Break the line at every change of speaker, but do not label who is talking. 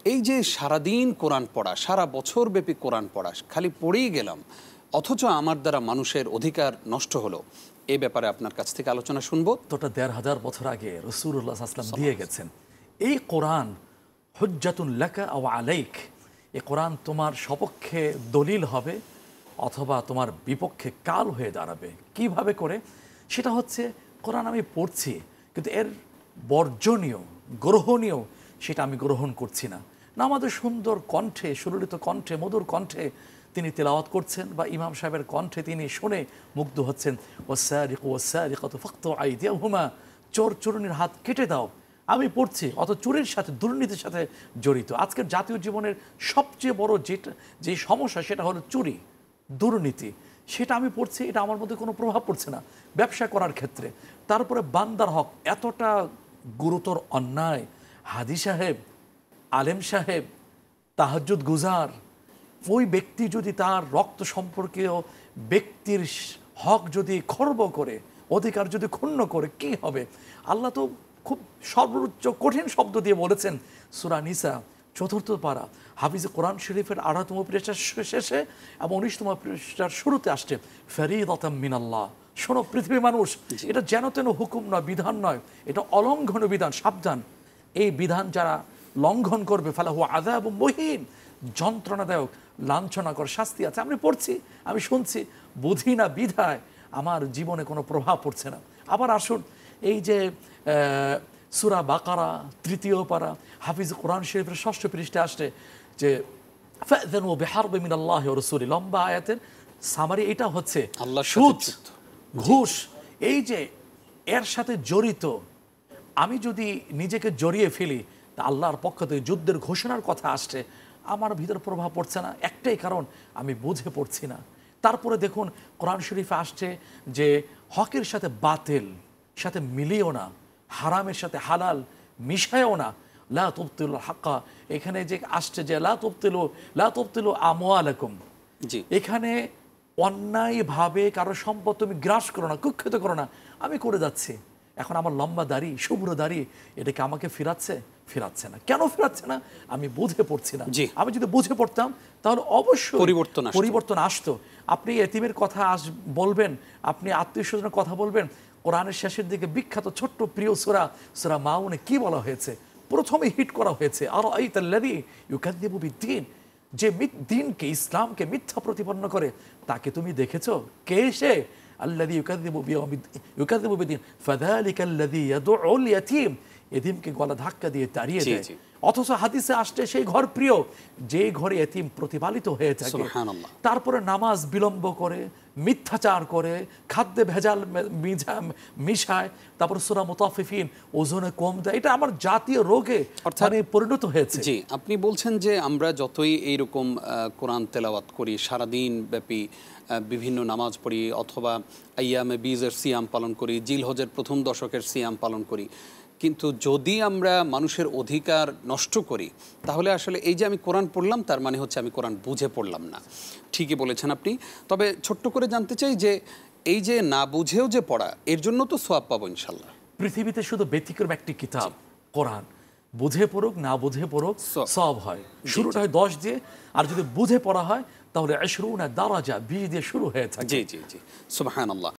এই যে সারাদিন কোরআন পড়া, সারা বছর ব্যাপী কোরআন পড়া, খালি পড়েই গেলাম, অথচ আমার দ্বারা মানুষের অধিকার নষ্ট হলো, এই ব্যাপারে আপনার কাছ থেকে আলোচনা শুনবো।
তোটা ১৫০০ বছর আগে রাসূলুল্লাহ সাল্লাল্লাহু আলাইহি ওয়াসাল্লাম দিয়ে গেছেন। এই কোরআন হুজ্জাতুন লাকা আও আলাইক, এই কোরআন তোমার সপক্ষে দলিল হবে অথবা তোমার বিপক্ষে কাল হয়ে দাঁড়াবে। কিভাবে করে? সেটা হচ্ছে কোরআন আমি পড়ছি, কিন্তু এর বর্জনীয় গ্রহণীয় সেটা আমি গ্রহণ করছি না। না আমাদের সুন্দর কণ্ঠে, সুললিত কণ্ঠে, মধুর কণ্ঠে তিনি তেলাওয়াত করছেন, বা ইমাম সাহেবের কণ্ঠে তিনি শুনে মুগ্ধ হচ্ছেন, ওয়াসারিকু ওয়াসারিকাতু ফাকতু আইদিয়াহুমা, চোর চোরনির হাত কেটে দাও। আমি পড়ছি, অত চুরির সাথে, দুর্নীতির সাথে জড়িত। আজকের জাতীয় জীবনের সবচেয়ে বড় যে সমস্যা সেটা হলো চুরি, দুর্নীতি। সেটা আমি পড়ছি, এটা আমার মধ্যে কোনো প্রভাব পড়ছে না ব্যবসা করার ক্ষেত্রে। তারপরে বান্দার হক, এতটা গুরুতর অন্যায়। হাদি সাহেব, আলেম সাহেব, তাহাজ্জুদ গুজার, ওই ব্যক্তি যদি তার রক্ত সম্পর্কীয় ব্যক্তির হক যদি খর্ব করে, অধিকার যদি ক্ষুণ্ণ করে, কি হবে? আল্লাহ তো খুব সর্বোচ্চ কঠিন শব্দ দিয়ে বলেছেন সূরা নিসা ৪র্থ পারা, হাফিজে কোরআন শরীফের ১৮তম পৃষ্ঠার শেষে এবং ১৯তম পৃষ্ঠার শুরুতে আসছে, ফরিদাতাম মিনাল্লাহ। শোনো পৃথিবীর মানুষ, এটা যেন তেন হুকুম নয়, বিধান নয়, এটা অলঙ্ঘনীয় বিধান, সাবধান। এই বিধান যারা লঙ্ঘন করবে ফালাহু আযাবুম মুহিন, যন্ত্রণাদায়ক লাঞ্ছনাকর শাস্তি আছে। আমি পড়ছি, আমি শুনছি, বুঝি না বিধায় আমার জীবনে কোনো প্রভাব পড়ছে না। আবার আসুন, এই যে সূরা বাকারা ৩য় পারা, হাফিজ কোরআন শরীফের ৬ষ্ঠ পৃষ্ঠায় আসছে যে ফাযনু বিহারবিন মিনাল্লাহি ওয়া রাসূলিহি, লম্বা আয়াতের সামারি এটা হচ্ছে সুদ, ঘুষ, এই যে এর সাথে জড়িত আমি যদি নিজেকে জড়িয়ে ফেলি, তা আল্লাহর পক্ষ থেকে যুদ্ধের ঘোষণার কথা আসছে, আমার ভিতর প্রভাব পড়ছে না। একটাই কারণ, আমি বুঝে পড়ছি না। তারপরে দেখুন কোরআন শরীফে আসছে যে হকের সাথে বাতিল সাথে মিলিও না, হারামের সাথে হালাল মিশায়ও না। লা তুবতিলুল হাক্কা, এখানে যে আসছে যে লা তুবতিলু আমওয়ালাকুম, এখানে অন্যায়ভাবে কারো সম্পদ তুমি গ্রাস করো না, কুক্ষিত করো না। আমি করে যাচ্ছি, এখন আমার লম্বা দাড়ি, শুভ্র দাড়ি, এটাকে আমাকে ফিরাচ্ছে না। কেন ফিরাচ্ছে না? আমি বুঝে পড়ছি না। আমি যদি বুঝে পড়তাম তাহলে অবশ্যই পরিবর্তন আসতো। আপনি এতিমের কথা বলবেন, আপনি আত্মীয় স্বজনের কথা বলবেন, কোরআনের শেষের দিকে বিখ্যাত ছোট্ট প্রিয় সূরা মাউনে কি বলা হয়েছে? প্রথমে হিট করা হয়েছে আর আইতাল্লাযী ইউকাযযিবু বিদ্দীন, যে দিনকে, ইসলামকে মিথ্যা প্রতিপন্ন করে, তাকে তুমি দেখেছো? কে সে? আল্লাযী ইউকাযযিবু বিদ্দীন ফাযালিকাল্লাযী ইয়াদউল ইয়াতীম, এতিমকে গলা ধাক্কা দিয়ে তাড়িয়ে দেয়। অথচ হাদিসে আসছে সেই ঘর প্রিয় যে ঘরে এতিম প্রতিপালিত হয়ে থাকে। তারপরে নামাজ বিলম্ব করে, মিথ্যাচার করে, খাদ্যে ভেজাল মিশায়, তারপর সূরা মুতাফফিফিন ওজনে কম দেয়। এটা আমার জাতীয় রোগে পরিণত হয়েছে।
জি, আপনি বলছেন যে আমরা যতই এইরকম কোরআন তেলাওয়াত করি, সারাদিন ব্যাপী বিভিন্ন নামাজ পড়ি, অথবা আইয়ামে বীজের সিয়াম পালন করি, জিলহজের প্রথম দশকের সিয়াম পালন করি, কিন্তু যদি আমরা মানুষের অধিকার নষ্ট করি, তাহলে আসলে এই যে আমি কোরআন পড়লাম, তার মানে হচ্ছে আমি কোরআন বুঝে পড়লাম না। ঠিকই বলেছেন আপনি। তবে ছোট্ট করে জানতে চাই যে এই যে না বুঝেও যে পড়া, এর জন্য তো সওয়াব পাবো ইনশাল্লাহ।
পৃথিবীতে শুধু ব্যতিক্রম একটি কিতাব কোরআন, বুঝে পড়ুক না বুঝে পড়ুক সওয়াব হয়। শুরুটা হয় 10 দিয়ে, আর যদি বুঝে পড়া হয় তাহলে 20 দারাজা 20 দিয়ে শুরু হয়ে থাকে।
জি জি জি, সুবহানাল্লাহ।